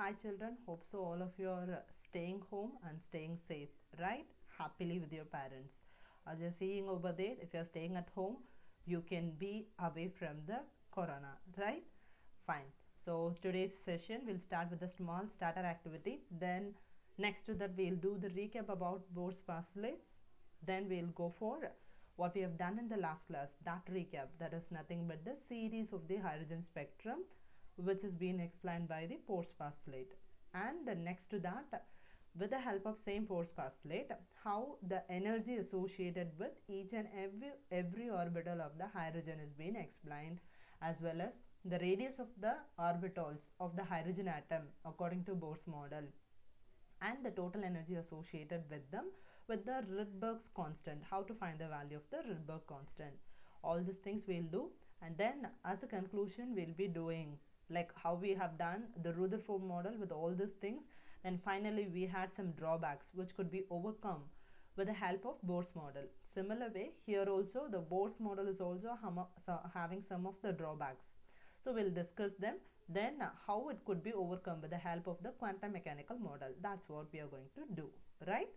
Hi children, hope so all of you are staying home and staying safe, right? Happily with your parents. As you're seeing over there, if you're staying at home, you can be away from the corona, right? Fine. So today's session will start with a small starter activity. Then next to that we'll do the recap about Bohr's postulates. Then we'll go for what we have done in the last class, that recap. That is nothing but the series of the hydrogen spectrum which is being explained by the Bohr's postulate. And next to that, with the help of same Bohr's postulate, how the energy associated with each and every orbital of the hydrogen is being explained, as well as the radius of the orbitals of the hydrogen atom according to Bohr's model, and the total energy associated with them with the Rydberg's constant, how to find the value of the Rydberg constant. All these things we'll do, and then as the conclusion we'll be doing like how we have done the Rutherford model with all these things. Then finally we had some drawbacks which could be overcome with the help of Bohr's model. Similar way here also the Bohr's model is also having some of the drawbacks. So we'll discuss them. Then how it could be overcome with the help of the quantum mechanical model. That's what we are going to do, right?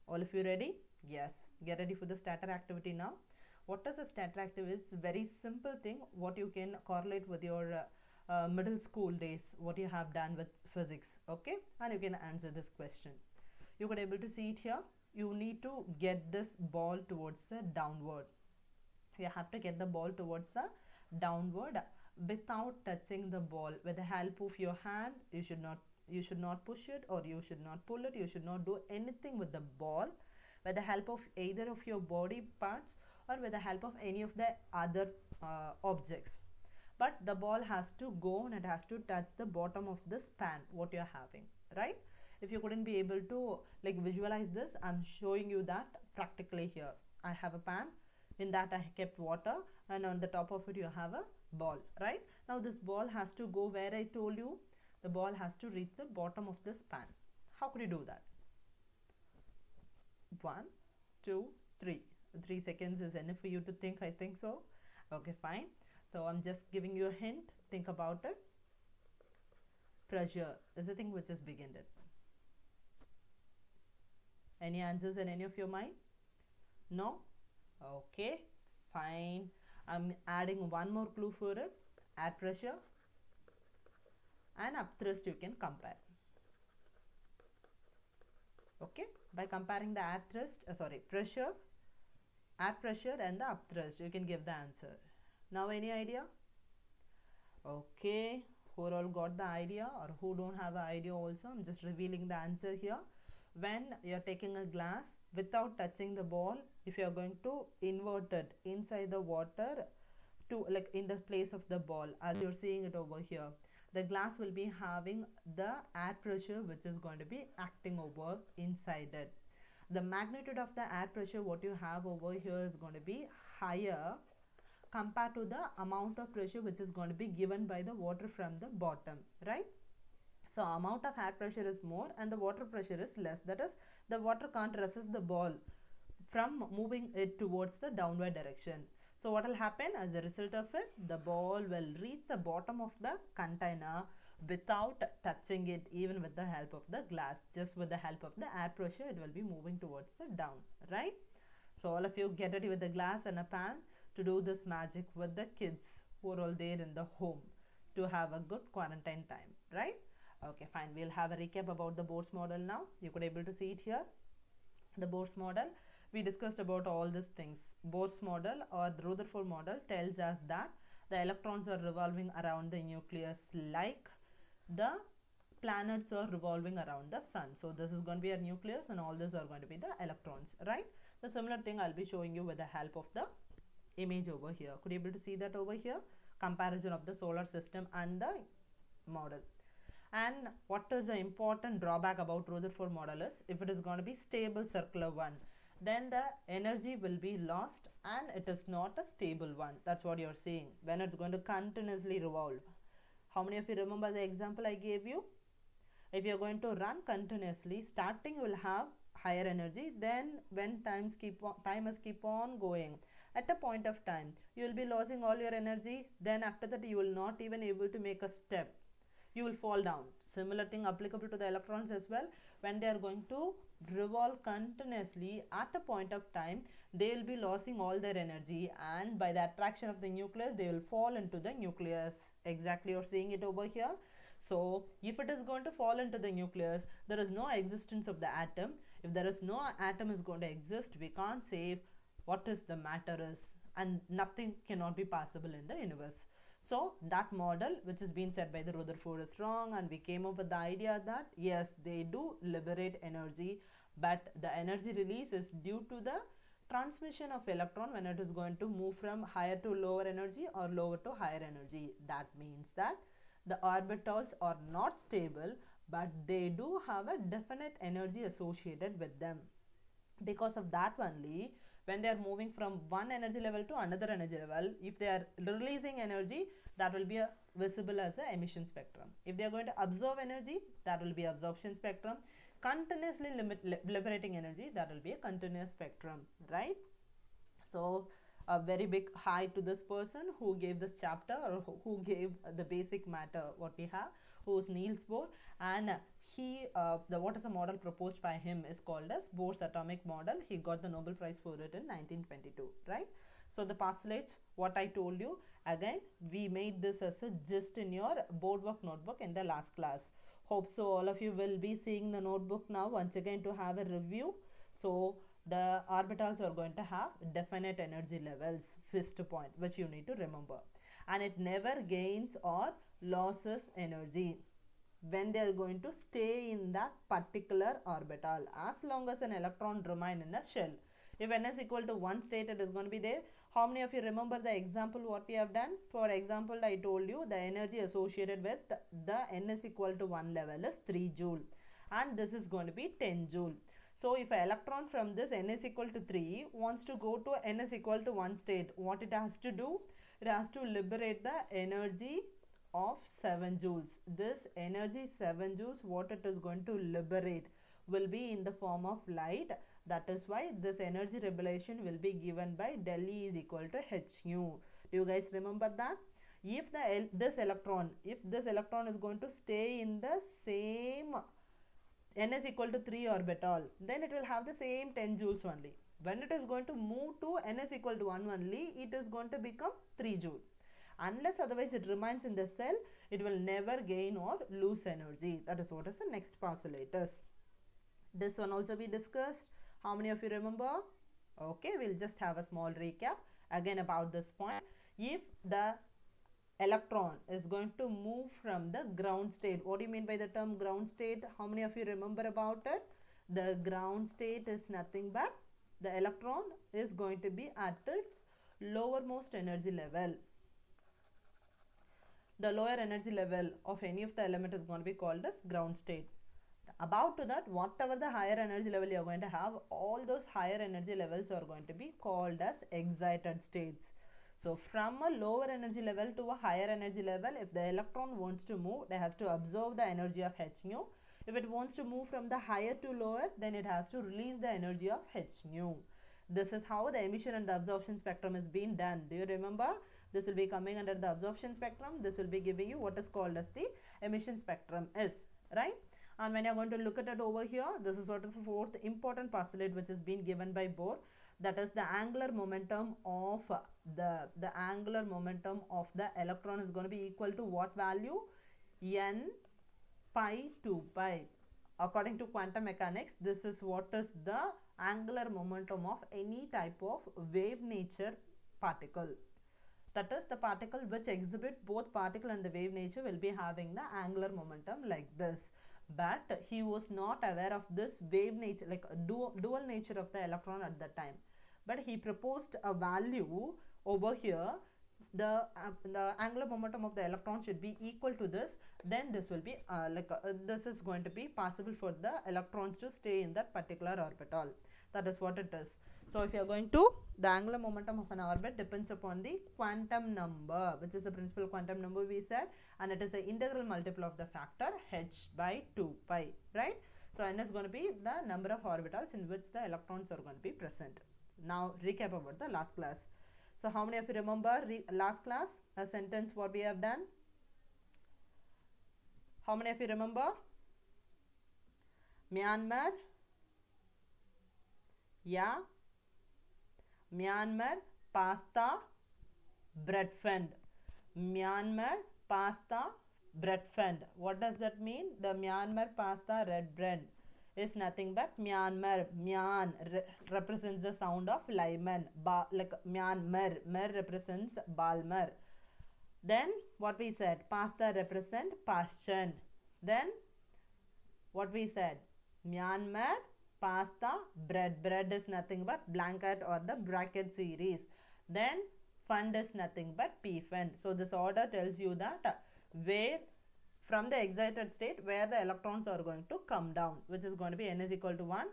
All of you ready? Yes. Get ready for the starter activity now. What is the starter activity? It's a very simple thing what you can correlate with your middle school days, what you have done with physics, okay? And you can answer this question. You could able to see it here. You need to get this ball towards the downward. You have to get the ball towards the downward without touching the ball. With the help of your hand, you should not push it, or you should not pull it. You should not do anything with the ball with the help of either of your body parts or with the help of any of the other objects. But the ball has to go and it has to touch the bottom of this pan what you're having, right? If you couldn't be able to like visualize this, I'm showing you that practically here. I have a pan, in that I kept water, and on the top of it you have a ball, right? Now this ball has to go where I told you. The ball has to reach the bottom of this pan. How could you do that? 1, 2, 3. 3 seconds is enough for you to think, I think so. Okay, fine. So I'm just giving you a hint. Think about it. Pressure is the thing which is beginning it. Any answers in any of your mind? No? Okay, fine. I'm adding one more clue for it. Air pressure and upthrust you can compare. Okay, by comparing the pressure, air pressure and the upthrust, you can give the answer. Now any idea? Okay, who all got the idea, or who don't have an idea also? I'm just revealing the answer here. When you're taking a glass without touching the ball, if you're going to invert it inside the water to like in the place of the ball, as you're seeing it over here, the glass will be having the air pressure which is going to be acting over inside it. The magnitude of the air pressure what you have over here is going to be higher compared to the amount of pressure which is going to be given by the water from the bottom, right? So amount of air pressure is more and the water pressure is less. That is, the water can't resist the ball from moving it towards the downward direction. So what will happen as a result of it? The ball will reach the bottom of the container without touching it, even with the help of the glass. Just with the help of the air pressure, it will be moving towards the down, right? So all of you get ready with the glass and a pan to do this magic with the kids who are all there in the home to have a good quarantine time, right? Okay, fine. We'll have a recap about the Bohr's model now. You could able to see it here. The Bohr's model, we discussed about all these things. Bohr's model or the Rutherford model tells us that the electrons are revolving around the nucleus like the planets are revolving around the sun. So this is going to be a nucleus and all these are going to be the electrons, right? The similar thing I'll be showing you with the help of the image over here. Could you able to see that over here? Comparison of the solar system and the model. And what is the important drawback about Rutherford model is, if it is going to be stable circular one, then the energy will be lost and it is not a stable one. That's what you're seeing when it's going to continuously revolve. How many of you remember the example I gave you? If you're going to run continuously, starting will have higher energy, then when time is keep on going, at a point of time you will be losing all your energy, then after that you will not even able to make a step, you will fall down. Similar thing applicable to the electrons as well. When they are going to revolve continuously, at a point of time they will be losing all their energy, and by the attraction of the nucleus they will fall into the nucleus. Exactly, you're seeing it over here. So if it is going to fall into the nucleus, there is no existence of the atom. If there is no atom is going to exist, we can't say what is the matter is, and nothing cannot be possible in the universe. So that model which has been said by the Rutherford is wrong, and we came up with the idea that yes, they do liberate energy, but the energy release is due to the transmission of electron when it is going to move from higher to lower energy or lower to higher energy. That means that the orbitals are not stable, but they do have a definite energy associated with them. Because of that only, when they are moving from one energy level to another energy level, if they are releasing energy, that will be visible as the emission spectrum. If they are going to absorb energy, that will be absorption spectrum. Continuously liberating energy, that will be a continuous spectrum, right? So a very big hi to this person who gave this chapter, or who gave the basic matter what we have, who is Niels Bohr. And he the what is a model proposed by him is called as Bohr's atomic model. He got the Nobel Prize for it in 1922, right? So the postulates, what I told you, again we made this as a gist in your boardwork notebook in the last class. Hope so all of you will be seeing the notebook now once again to have a review. So the orbitals are going to have definite energy levels, first point which you need to remember, and it never gains or loses energy when they are going to stay in that particular orbital as long as an electron remain in a shell. If n is equal to 1 state, it is going to be there. How many of you remember the example what we have done? For example, I told you the energy associated with the n is equal to 1 level is 3 joule, and this is going to be 10 joule. So if an electron from this n is equal to 3 wants to go to n is equal to 1 state, what it has to do? It has to liberate the energy of 7 joules. This energy 7 joules, what it is going to liberate will be in the form of light. That is why this energy liberation will be given by del E is equal to h nu. Do you guys remember that? If this electron is going to stay in the same n is equal to 3 orbital, then it will have the same 10 joules only. When it is going to move to n is equal to 1 only, it is going to become 3 joule. Unless otherwise it remains in the cell, it will never gain or lose energy. That is what is the next postulators. This one also we discussed. How many of you remember? Okay, we'll just have a small recap again about this point. If the electron is going to move from the ground state, what do you mean by the term ground state? How many of you remember about it? The ground state is nothing but the electron is going to be at its lowermost energy level. The lower energy level of any of the element is going to be called as ground state. About to that, whatever the higher energy level you are going to have, all those higher energy levels are going to be called as excited states. So from a lower energy level to a higher energy level, if the electron wants to move, it has to absorb the energy of h nu. If it wants to move from the higher to lower, then it has to release the energy of h nu. This is how the emission and the absorption spectrum is being done. Do you remember? This will be coming under the absorption spectrum. This will be giving you what is called as the emission spectrum is, right? And when you are going to look at it over here, this is what is the fourth important postulate which is being given by Bohr. That is the angular momentum of the angular momentum of the electron is going to be equal to what value? N pi 2 pi. According to quantum mechanics, this is what is the angular momentum of any type of wave nature particle. That is, the particle which exhibit both particle and the wave nature will be having the angular momentum like this. But he was not aware of this wave nature, like dual nature of the electron at that time. But he proposed a value over here. The angular momentum of the electron should be equal to this. Then this will be this is going to be possible for the electrons to stay in that particular orbital. That is what it is. So if you are going to, the angular momentum of an orbit depends upon the quantum number, which is the principal quantum number we said, and it is the integral multiple of the factor h by 2 pi, right? So n is going to be the number of orbitals in which the electrons are going to be present. Now recap about the last class. So how many of you remember last class, a sentence what we have done? How many of you remember? Myanmar, yeah, Myanmar pasta bread fund. Myanmar pasta bread fund. What does that mean? The Myanmar pasta red bread is nothing but Myanmar. Myan represents the sound of lemon. Like Myanmar. Mer represents Balmer. Then what we said? Pasta represent Pashtun. Then what we said? Myanmar pasta bread. Bread is nothing but blanket or the bracket series. Then fund is nothing but P fund. So this order tells you that where from the excited state where the electrons are going to come down, which is going to be n is equal to 1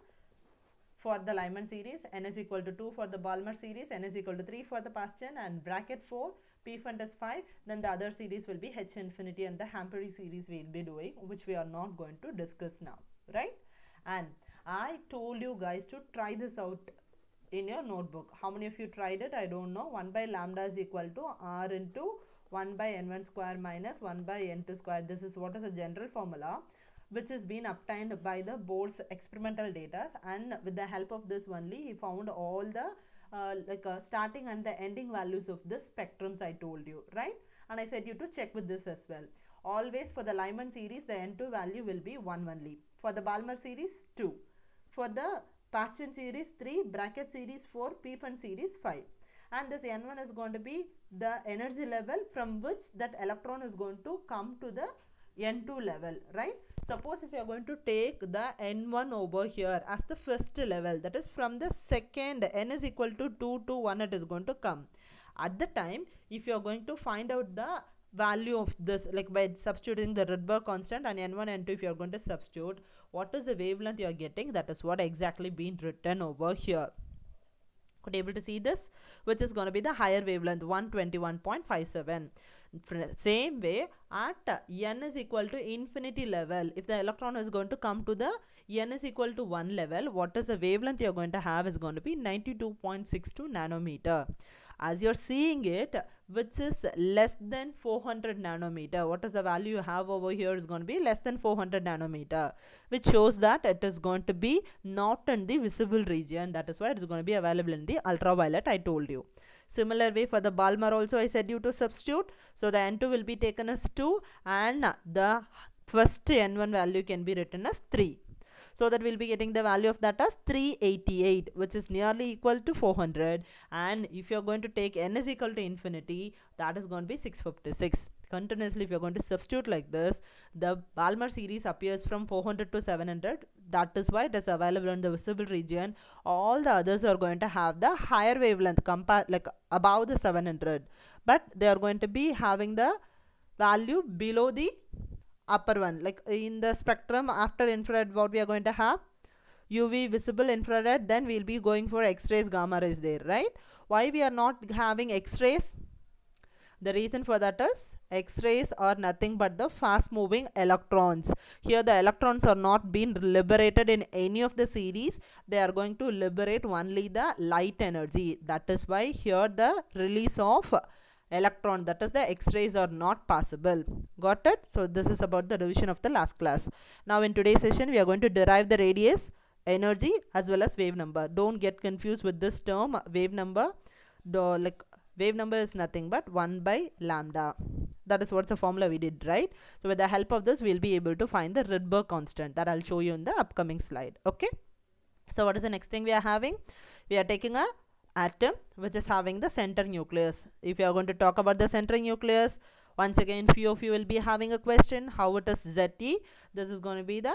for the Lyman series, n is equal to 2 for the Balmer series, n is equal to 3 for the Pashtun, and bracket 4, P fund is 5. Then the other series will be H infinity, and the Hampuri series we will be doing, which we are not going to discuss now, right? And I told you guys to try this out in your notebook. How many of you tried it? I don't know. 1 by lambda is equal to R into 1 by n1 square minus 1 by n2 square. This is what is a general formula which has been obtained by the board's experimental data, and with the help of this only he found all the starting and the ending values of the spectrums I told you, right? And I said you to check with this as well. Always for the Lyman series the n2 value will be 1 only. For the Balmer series 2. For the Pashtun series 3, bracket series 4, P fund series 5. And this n1 is going to be the energy level from which that electron is going to come to the n2 level, right? Suppose if you are going to take the n1 over here as the first level, that is from the second n is equal to 2 to 1 it is going to come. At the time, if you are going to find out the value of this, like by substituting the Rydberg constant and n1 n2, if you are going to substitute, what is the wavelength you are getting, that is what exactly been written over here. Could you able to see this? Which is going to be the higher wavelength, 121.57. Same way, at n is equal to infinity level, if the electron is going to come to the n is equal to 1 level, what is the wavelength you are going to have is going to be 92.62 nanometer. As you are seeing it, which is less than 400 nanometer. What is the value you have over here is going to be less than 400 nanometer, which shows that it is going to be not in the visible region. That is why it is going to be available in the ultraviolet, I told you. Similar way for the Balmer also I said you to substitute. So the n2 will be taken as 2 and the first n1 value can be written as 3. So that we'll be getting the value of that as 388, which is nearly equal to 400. And if you're going to take n is equal to infinity, that is going to be 656. Continuously, if you're going to substitute like this, the Balmer series appears from 400 to 700. That is why it is available in the visible region. All the others are going to have the higher wavelength, like above the 700. But they are going to be having the value below the upper one. Like in the spectrum after infrared, what we are going to have? UV, visible, infrared, then we'll be going for X-rays, gamma rays there, right? Why we are not having X-rays? The reason for that is X-rays are nothing but the fast moving electrons. Here the electrons are not being liberated in any of the series. They are going to liberate only the light energy. That is why here the release of electron, that is the X-rays, are not possible. Got it? So this is about the revision of the last class. Now in today's session we are going to derive the radius, energy as well as wave number. Don't get confused with this term wave number. Wave number is nothing but 1 by lambda. That is what's the formula we did, right? So with the help of this we'll be able to find the Rydberg constant, that I'll show you in the upcoming slide. Okay, so what is the next thing we are having? We are taking a atom which is having the center nucleus. If you are going to talk about the center nucleus, once again few of you will be having a question, how it is Zt? This is going to be the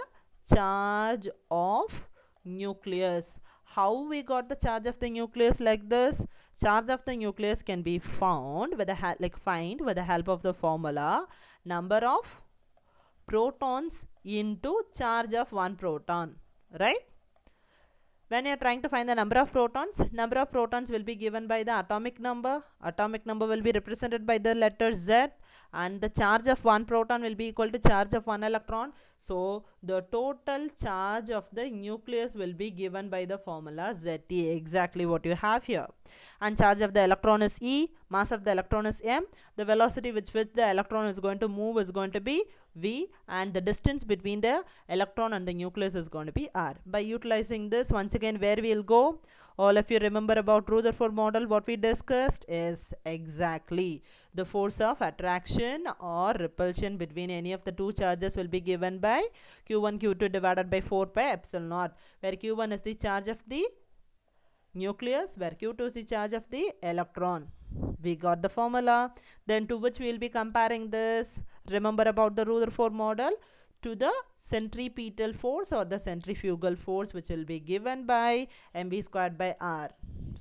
charge of nucleus. How we got the charge of the nucleus like this? Charge of the nucleus can be found with the find with the help of the formula number of protons into charge of one proton, right? When you are trying to find the number of protons will be given by the atomic number. Atomic number will be represented by the letter Z, and the charge of one proton will be equal to charge of one electron. So the total charge of the nucleus will be given by the formula Zt, exactly what you have here. And charge of the electron is E, mass of the electron is m, the velocity with which the electron is going to move is going to be v, and the distance between the electron and the nucleus is going to be r. By utilizing this, once again, where we will go, all of you remember about Rutherford model. What we discussed is exactly the force of attraction or repulsion between any of the two charges will be given by q1 q2 divided by 4 pi epsilon naught, where q1 is the charge of the nucleus, where q2 is the charge of the electron. We got the formula. Then to which we will be comparing this, remember about the Rutherford model, to the centripetal force or the centrifugal force, which will be given by mv squared by r.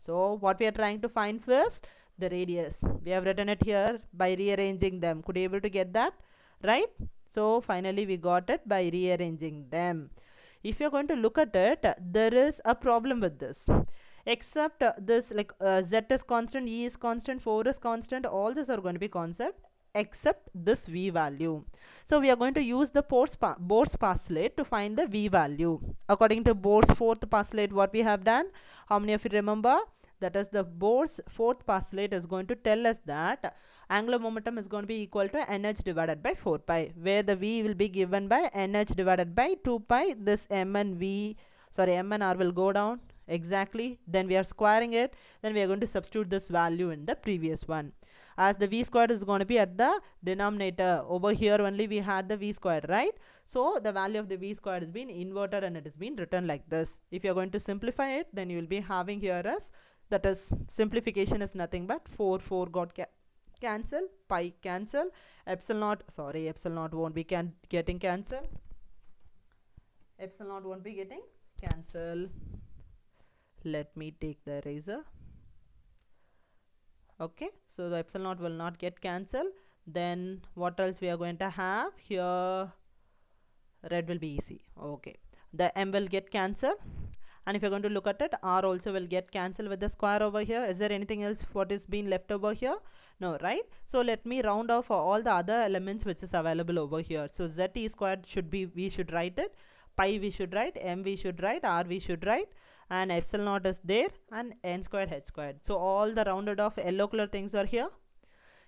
So what we are trying to find first, the radius. We have written it here by rearranging them. Could you able to get that? Right? So finally we got it by rearranging them. If you are going to look at it, there is a problem with this. Except this, like z is constant, e is constant, 4 is constant, all these are going to be constant except this v value. So we are going to use the Bohr's postulate to find the v value. According to Bohr's fourth postulate, what we have done, how many of you remember? That is, the Bohr's fourth postulate is going to tell us that angular momentum is going to be equal to nh divided by 4 pi, where the v will be given by nh divided by 2 pi. This m and r will go down, exactly. Then we are squaring it, then we are going to substitute this value in the previous one, as the v squared is going to be at the denominator. Over here only we had the v squared, right? So the value of the v squared has been inverted and it has been written like this. If you are going to simplify it, then you will be having here as, that is, simplification is nothing but 4 got cancel, pi cancel, epsilon naught won't be getting cancel, epsilon naught won't be getting cancel. Let me take the eraser. Okay, so the epsilon naught will not get cancelled. Then what else we are going to have here? Red will be easy. Okay, the m will get cancelled, and if you're going to look at it, r also will get cancelled with the square over here. Is there anything else what is being left over here? No, right? So let me round off all the other elements which is available over here. So Zt squared should be, we should write it, pi we should write, m we should write, r we should write, and epsilon naught is there, and n squared h squared. So all the rounded off yellow color things are here.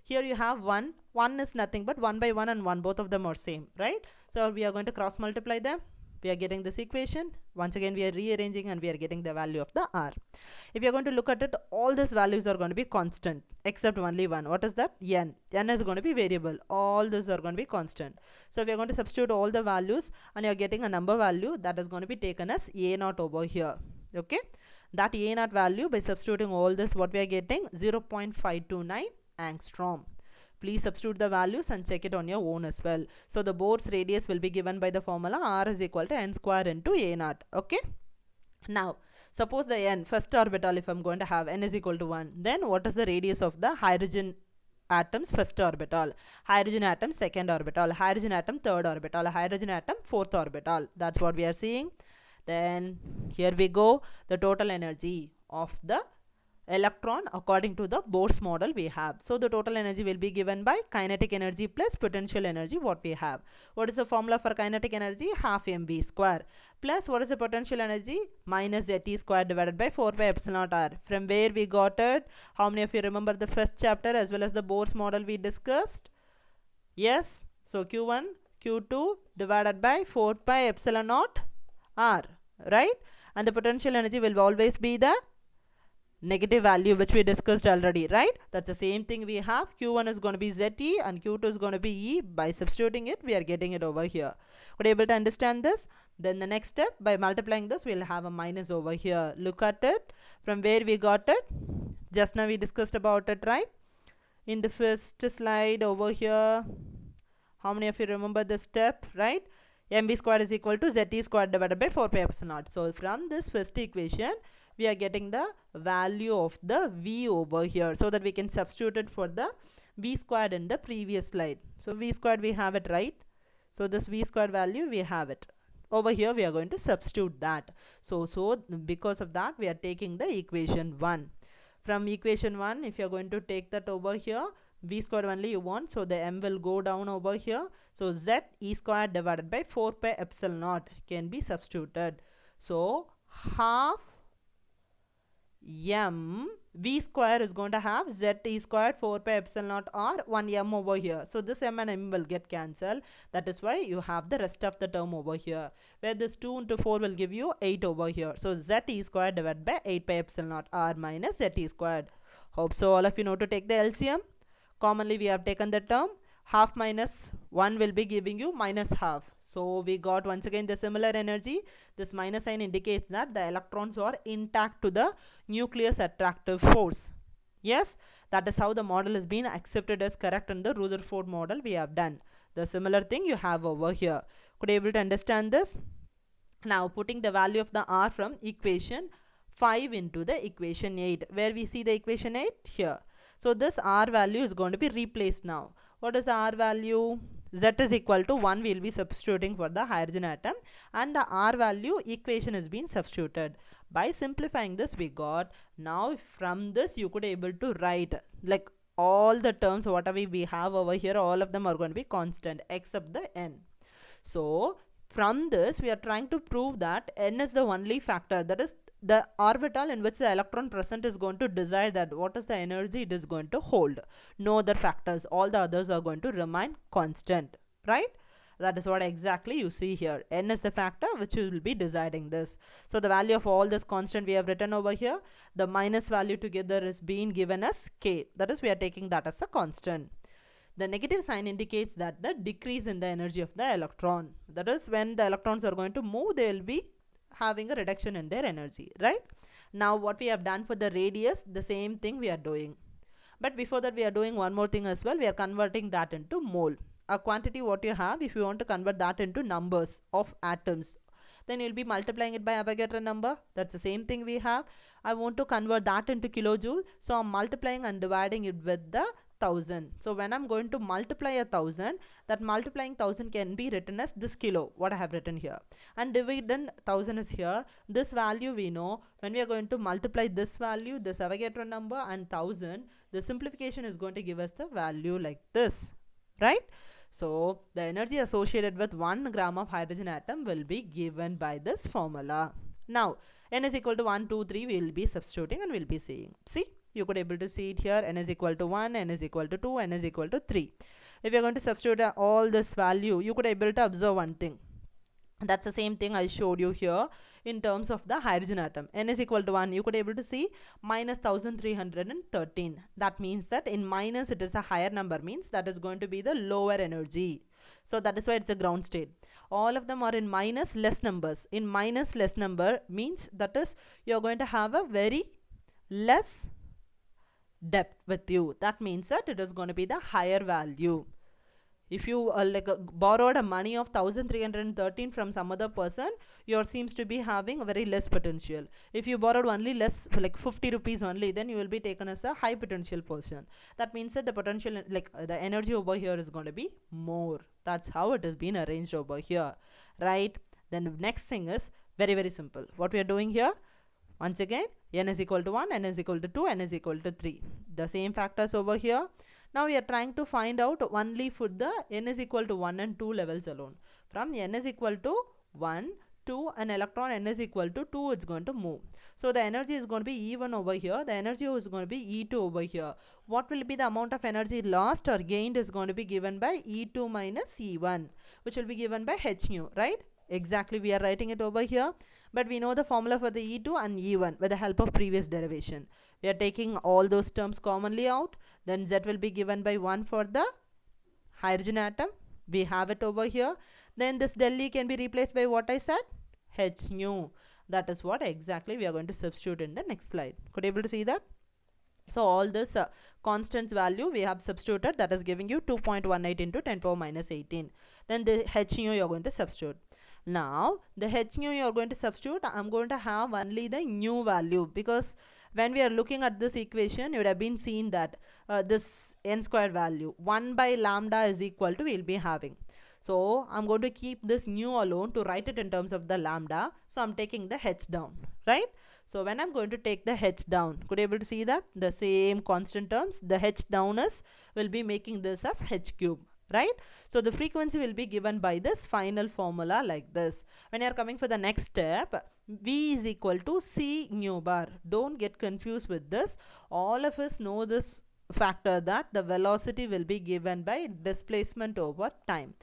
Here you have 1 is nothing but 1 by 1 and 1, both of them are same, right? So we are going to cross multiply them. We are getting this equation. Once again we are rearranging and we are getting the value of the r. If you are going to look at it, all these values are going to be constant except only one. What is that? N is going to be variable. All these are going to be constant. So if you are going to substitute all the values and you are getting a number value, that is going to be taken as a naught over here. Okay, that a naught value, by substituting all this, what we are getting, 0.529 angstrom. Please substitute the values and check it on your own as well. So the Bohr's radius will be given by the formula r is equal to n square into a naught. Okay, now suppose the n, first orbital, if I'm going to have n is equal to 1, then what is the radius of the hydrogen atoms first orbital, hydrogen atom second orbital, hydrogen atom third orbital, hydrogen atom fourth orbital? That's what we are seeing. Then here we go, the total energy of the electron according to the Bohr's model we have. So the total energy will be given by kinetic energy plus potential energy what we have. What is the formula for kinetic energy? Half mv square, plus what is the potential energy? Minus Zt square divided by 4 by epsilon naught r. From where we got it? How many of you remember the first chapter as well as the Bohr's model we discussed? Yes, so q1 q2 divided by 4 pi epsilon naught r, right? And the potential energy will always be the negative value which we discussed already, right? That's the same thing we have. q1 is going to be Zt and q2 is going to be E. By substituting it, we are getting it over here. Are you able to understand this? Then the next step, by multiplying this, we'll have a minus over here. Look at it. From where we got it? Just now we discussed about it, right? In the first slide over here. How many of you remember this step, right? mv squared is equal to Zt squared divided by 4 pi epsilon naught. So from this first equation, we are getting the value of the v over here, so that we can substitute it for the v squared in the previous slide. So v squared we have it, right? So this v squared value we have it. Over here we are going to substitute that. So because of that we are taking the equation 1. From equation 1, if you are going to take that over here, V squared only you want, so the m will go down over here. So Z E squared divided by 4 pi epsilon naught can be substituted. So half m V square is going to have Z E squared 4 pi epsilon naught or 1 m over here. So this m and m will get cancelled. That is why you have the rest of the term over here, where this 2 into 4 will give you 8 over here. So Z E squared divided by 8 pi epsilon naught r minus Z E squared. Hope so all of you know to take the LCM. Commonly we have taken the term. Half minus 1 will be giving you minus half. So we got once again the similar energy. This minus sign indicates that the electrons are intact to the nucleus attractive force. Yes, that is how the model has been accepted as correct in the Rutherford model we have done. The similar thing you have over here. Could you able to understand this? Now putting the value of the R from equation 5 into the equation 8. Where we see the equation 8? Here. So this R value is going to be replaced now. What is the R value? Z is equal to 1 we will be substituting for the hydrogen atom, and the R value equation has been substituted. By simplifying this we got, now from this you could able to write like all the terms whatever we have over here, all of them are going to be constant except the n. So from this we are trying to prove that n is the only factor, that is the orbital in which the electron present is going to decide that what is the energy it is going to hold. No other factors, all the others are going to remain constant, right? That is what exactly you see here. N is the factor which will be deciding this. So the value of all this constant we have written over here. The minus value together is being given as k. That is we are taking that as a constant. The negative sign indicates that the decrease in the energy of the electron. That is when the electrons are going to move, they will be having a reduction in their energy, right? Now what we have done for the radius, the same thing we are doing. But before that we are doing one more thing as well. We are converting that into mole. A quantity what you have, if you want to convert that into numbers of atoms, then you will be multiplying it by Avogadro number. That's the same thing we have. I want to convert that into kilojoule, so I'm multiplying and dividing it with the 1000. So when I'm going to multiply 1000, that multiplying 1000 can be written as this kilo, what I have written here, and dividend 1000 is here. This value we know, when we are going to multiply this value, this Avogadro number and 1000, the simplification is going to give us the value like this, right? So the energy associated with 1 gram of hydrogen atom will be given by this formula. Now n is equal to 1, 2, 3 we will be substituting and we will be seeing. See, you could able to see it here. N is equal to 1, n is equal to 2, n is equal to 3. If you are going to substitute all this value, you could able to observe one thing. That's the same thing I showed you here in terms of the hydrogen atom. N is equal to 1. You could able to see minus 1313. That means that in minus it is a higher number, means that is going to be the lower energy. So that is why it's a ground state. All of them are in minus less numbers. In minus less number means that is you are going to have a very less depth with you. That means that it is going to be the higher value. If you borrowed a money of 1313 from some other person, yours seems to be having a very less potential. If you borrowed only less, like 50 rupees only, then you will be taken as a high potential person. That means that the potential, the energy over here is going to be more. That's how it has been arranged over here, right? Then the next thing is very, very simple. What we are doing here, once again, n is equal to 1, n is equal to 2, n is equal to 3. The same factors over here. Now we are trying to find out only for the n is equal to 1 and 2 levels alone. From n is equal to 1 to an electron n is equal to 2, it's going to move. So the energy is going to be E1 over here. The energy is going to be E2 over here. What will be the amount of energy lost or gained is going to be given by E2 minus E1, which will be given by h nu, right? Exactly, we are writing it over here, but we know the formula for the E2 and E1 with the help of previous derivation. We are taking all those terms commonly out. Then Z will be given by 1 for the hydrogen atom. We have it over here. Then this del E can be replaced by what I said? H nu. That is what exactly we are going to substitute in the next slide. Could you able to see that? So all this constants value we have substituted, that is giving you 2.18 into 10 power minus 18. Then the h nu you are going to substitute. Now the h nu you are going to substitute, I am going to have only the nu value, because when we are looking at this equation, you would have been seen that this n square value 1 by lambda is equal to we will be having. So I'm going to keep this nu alone to write it in terms of the lambda. So I'm taking the h down, right? So when I'm going to take the h down, could you able to see that? The same constant terms, the h down is, will be making this as h cube, right? So the frequency will be given by this final formula like this. When you are coming for the next step, V is equal to C nu bar. Don't get confused with this. All of us know this factor, that the velocity will be given by displacement over time.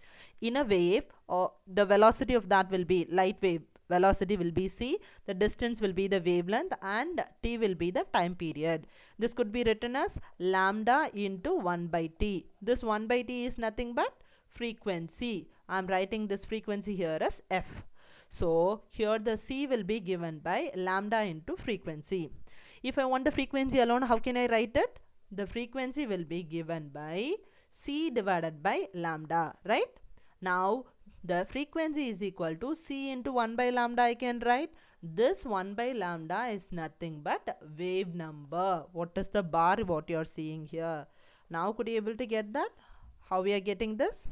In a wave, or the velocity of that will be light wave, velocity will be c, the distance will be the wavelength, and t will be the time period. This could be written as lambda into 1 by t. This 1 by t is nothing but frequency. I am writing this frequency here as f. So here the c will be given by lambda into frequency. If I want the frequency alone, how can I write it? The frequency will be given by c divided by lambda, right? Now the frequency is equal to c into 1 by lambda. I can write this 1 by lambda is nothing but wave number. What is the bar what you are seeing here? Now could you able to get that? How we are getting this?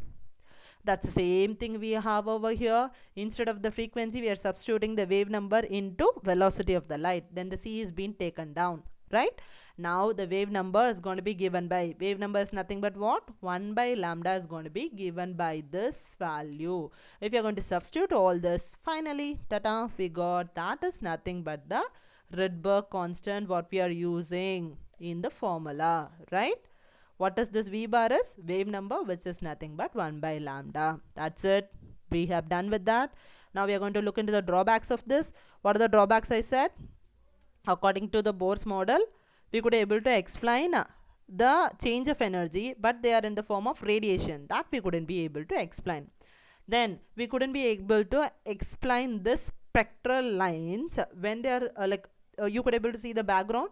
That's the same thing we have over here. Instead of the frequency, we are substituting the wave number into velocity of the light. Then the c is being taken down, right? Now the wave number is going to be given by, wave number is nothing but what? 1 by lambda is going to be given by this value. If you are going to substitute all this, finally, ta-ta, we got that is nothing but the Rydberg constant what we are using in the formula, right? What is this V bar is? Wave number, which is nothing but 1 by lambda. That's it. We have done with that. Now we are going to look into the drawbacks of this. What are the drawbacks I said? According to the Bohr's model, we could be able to explain the change of energy, but they are in the form of radiation. That we couldn't be able to explain. Then we couldn't be able to explain this spectral lines when they are you could able to see the background.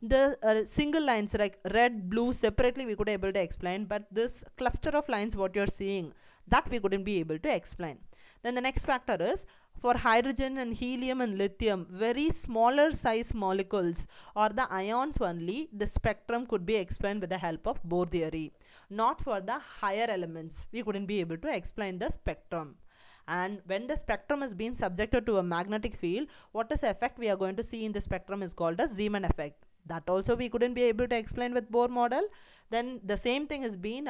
The single lines like red, blue separately we could able to explain, but this cluster of lines what you're seeing, that we couldn't be able to explain. Then the next factor is, for hydrogen and helium and lithium, very smaller size molecules or the ions only, the spectrum could be explained with the help of Bohr theory. Not for the higher elements, we couldn't be able to explain the spectrum. And when the spectrum is being subjected to a magnetic field, what is the effect we are going to see in the spectrum is called as Zeeman effect. That also we couldn't be able to explain with Bohr model. Then the same thing is being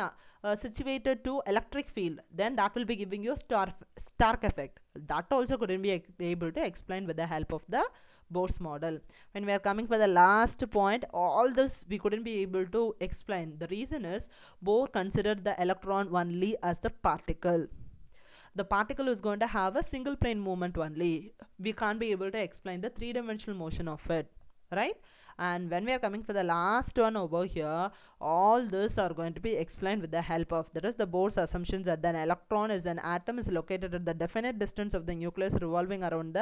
situated to electric field, then that will be giving you a Stark effect. That also couldn't be able to explain with the help of the Bohr's model. When we are coming for the last point, all this we couldn't be able to explain. The reason is Bohr considered the electron only as the particle. The particle is going to have a single plane movement only. We can't be able to explain the three-dimensional motion of it, right? And when we are coming for the last one over here, all this are going to be explained with the help of, that is the Bohr's assumptions that an electron is an atom is located at the definite distance of the nucleus revolving around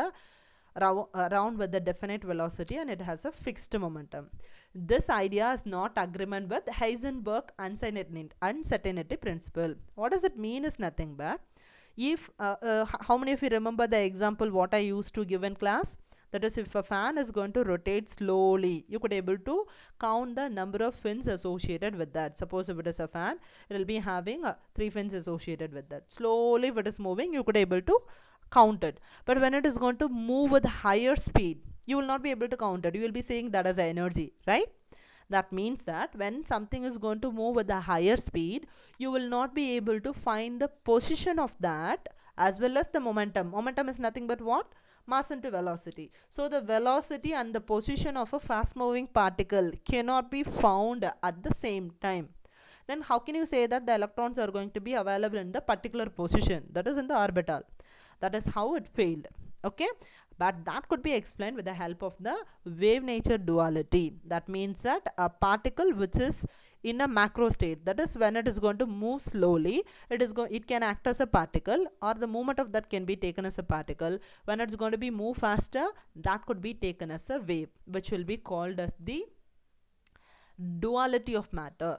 with the definite velocity, and it has a fixed momentum. This idea is not agreement with Heisenberg uncertainty principle. What does it mean is nothing but, if how many of you remember the example what I used to give in class? That is, if a fan is going to rotate slowly, you could able to count the number of fins associated with that. Suppose if it is a fan, it will be having 3 fins associated with that. Slowly if it is moving, you could able to count it. But when it is going to move with higher speed, you will not be able to count it. You will be saying that as energy, right? That means that when something is going to move with a higher speed, you will not be able to find the position of that as well as the momentum. Momentum is nothing but what? Mass into velocity. So the velocity and the position of a fast moving particle cannot be found at the same time. Then how can you say that the electrons are going to be available in the particular position, that is in the orbital? That is how it failed. Okay, but that could be explained with the help of the wave nature duality. That means that a particle which is in a macro state, that is when it is going to move slowly, it can act as a particle, or the movement of that can be taken as a particle. When it's going to be move faster, that could be taken as a wave, which will be called as the duality of matter.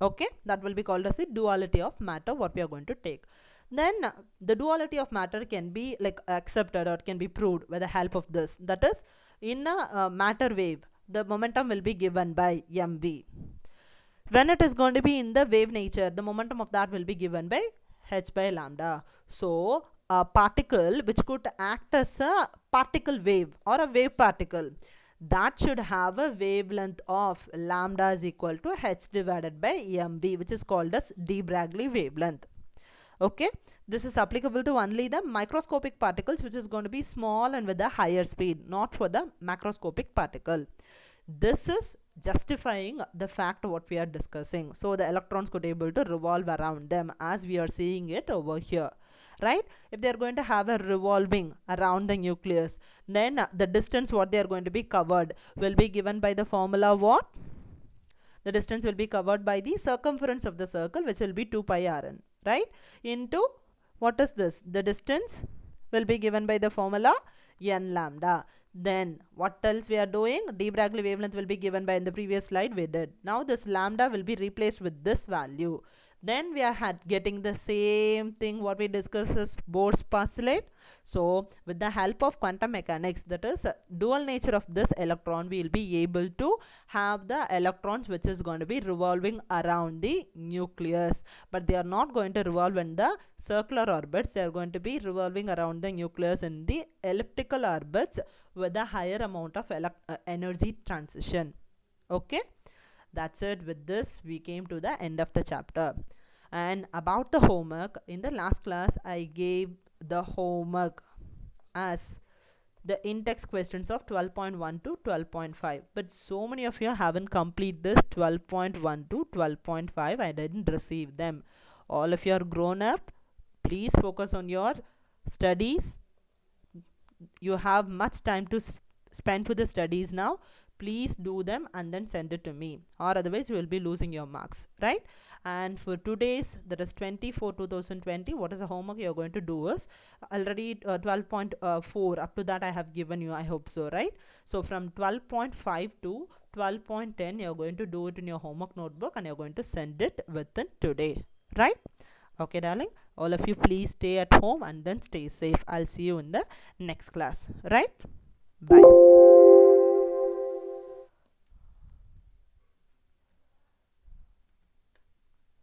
Okay, that will be called as the duality of matter, what we are going to take. Then the duality of matter can be like accepted or can be proved with the help of this. That is, in a matter wave, the momentum will be given by mv. When it is going to be in the wave nature, the momentum of that will be given by h by lambda. So a particle which could act as a particle wave or a wave particle, that should have a wavelength of lambda is equal to h divided by mv, which is called as de Broglie wavelength. Okay, this is applicable to only the microscopic particles, which is going to be small and with a higher speed, not for the macroscopic particle. This is justifying the fact what we are discussing. So the electrons could able to revolve around them as we are seeing it over here, right? If they are going to have a revolving around the nucleus, then the distance what they are going to be covered will be given by the formula what? The distance will be covered by the circumference of the circle, which will be 2 pi rn, right? Into what is this? The distance will be given by the formula n lambda. Then what else we are doing? De Broglie wavelength will be given by, in the previous slide we did. Now this lambda will be replaced with this value. Then we are getting the same thing what we discussed as Bohr's postulate. So with the help of quantum mechanics, that is dual nature of this electron, we will be able to have the electrons which is going to be revolving around the nucleus, but they are not going to revolve in the circular orbits. They are going to be revolving around the nucleus in the elliptical orbits with a higher amount of energy transition. Okay, that's it. With this we came to the end of the chapter. And about the homework, in the last class I gave the homework as the in-text questions of 12.1 to 12.5, but so many of you haven't completed this 12.1 to 12.5. I didn't receive them. All of you are grown up. Please focus on your studies. You have much time to spend for the studies now. Please do them and then send it to me, or otherwise you will be losing your marks, right? And for today's, that is 24/2020, what is the homework you are going to do is already 12.4 up to that I have given you, I hope so, right? So from 12.5 to 12.10 you are going to do it in your homework notebook and you are going to send it within today, right? Okay darling, all of you please stay at home and then stay safe. I'll see you in the next class, right? Bye.